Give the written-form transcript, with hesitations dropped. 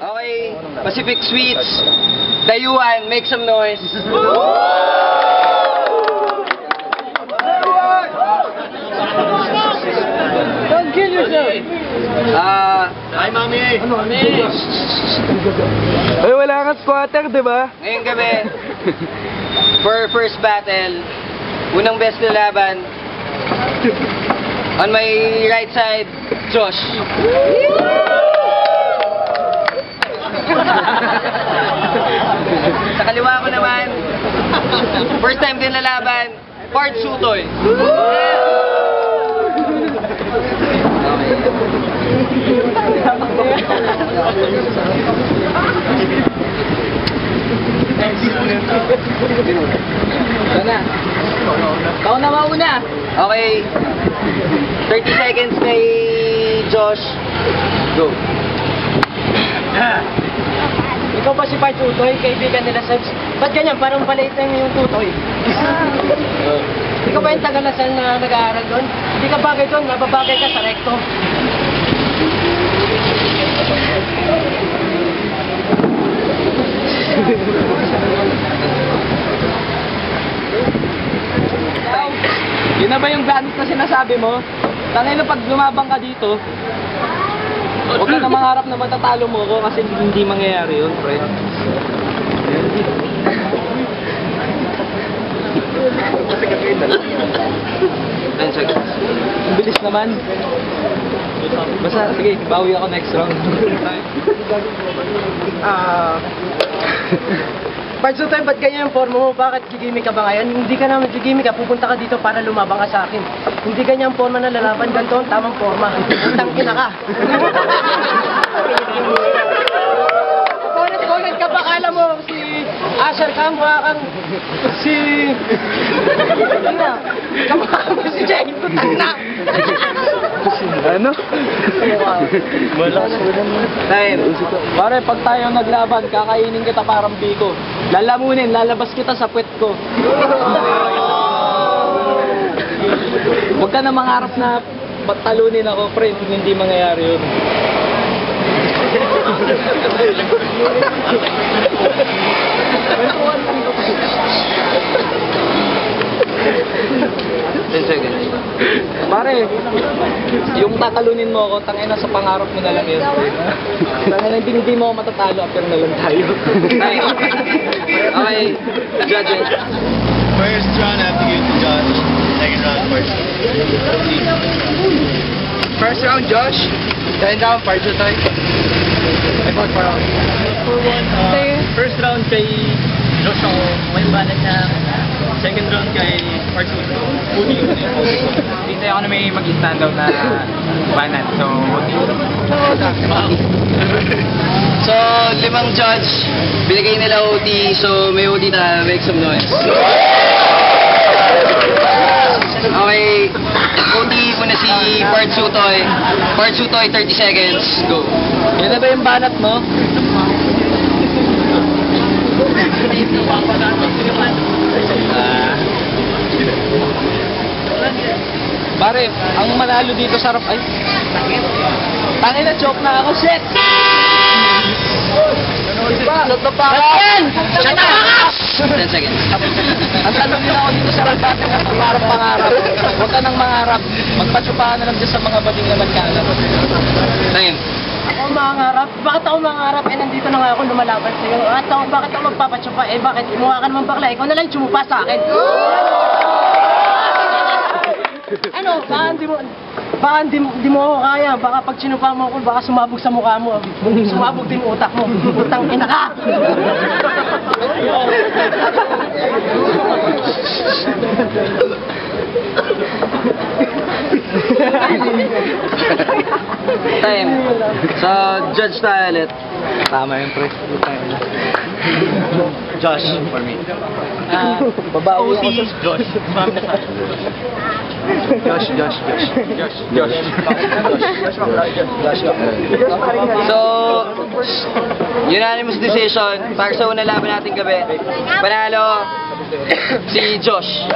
Okay, Pacific Sweets, Dayuan, make some noise. Don't kill yourself! Hi, Mami! Ano, Mami? Ay, wala kang squatter, di ba? Ngayong gabi, for first battle, unang best na laban, on my right side, Josh. Sa kaliwa ko naman, first time din lalaban, Part Sutoy. Ikaw na mauna! Okay, 30 seconds kay Josh. Go. Ikaw ba si Part Tutoy, kaibigan nila Sebs? Ba't ganyan? Parang maliit lang yung tutoy. Ikaw ba yung tagalasan na nag-aaral doon? Hindi ka bagay doon, mababagay ka sa recto. Yun na ba yung ganit na sinasabi mo? Tangay na pag lumabang ka dito, huwag ka na mangarap na matatalo mo ko kasi hindi mangyayari yun, pre. Ang bilis naman. Basta, sige, bawi ako next round. Part Sutoy, ba't ganyan yung forma mo? Bakit gigimik ka ba ngayon? Hindi ka naman gigimik ka, pupunta ka dito para lumabang ka sa akin. Hindi ganyan ang forma na lalaban, ganito ang tamang forma. Utang ina ka. Ulit ka ba? Kala mo si Asher ka, mukha kang si... Kamukha mo si Jane, utang na. Ano? Time. Pare, pag tayo naglaban, kakainin kita parang biko. Lalamunin, lalabas kita sa puwet ko. Huwag ka na mangarap na patalunin ako, friend. Hindi mangyayari yun. Pare, yung tatalunin mo ako, tangina sa pangarap mo na lang yun. Tangina, hindi mo ako matatalo, after na lang tayo. Okay, judges. First round, I have to give it to Josh. Second round, first. First round, Josh. Second round, Part Sutoy. I fought for round. First round kay Josh ako, may banat na. Second round kay Part Sutoy. Hindi ako na may mag-stand out na banat, so... So, 5 judge, binigay nila OT, so may OT na, make some noise. Okay, OT muna si Part Sutoy. Part Sutoy, 30 seconds, go. Yan na ba yung banat mo? Pare, ang manalo dito sarap ay... Tangin na, choke na ako, shit! Shut the fuck up! Shut up! 10 seconds. Ang tanong nila ako dito sa ragbating at pangarap. Huwag ka nang mangarap. Magpatsupahan na lang dyan sa mga bading na magkalat. Time. Ako mangarap? Bakit ako mangarap? Eh, nandito na nga ako lumalaban sa'yo. At ako, bakit ako magpapatsupa? Eh, bakit? Mukha ka naman bakla. Ikaw na lang tsumupa sa akin. Ano? Baka hindi mo ako kaya. Baka pag sinupa mo ako, baka sumabog sa mukha mo. Sumabog din utak mo. Utang ina ka! Time. So, judge tayo ulit. Tama yun, pre. Josh, for me. Babawi ako OT, Josh. So, unanimous decision para sa unang laban natin gabi. Panalo si Josh.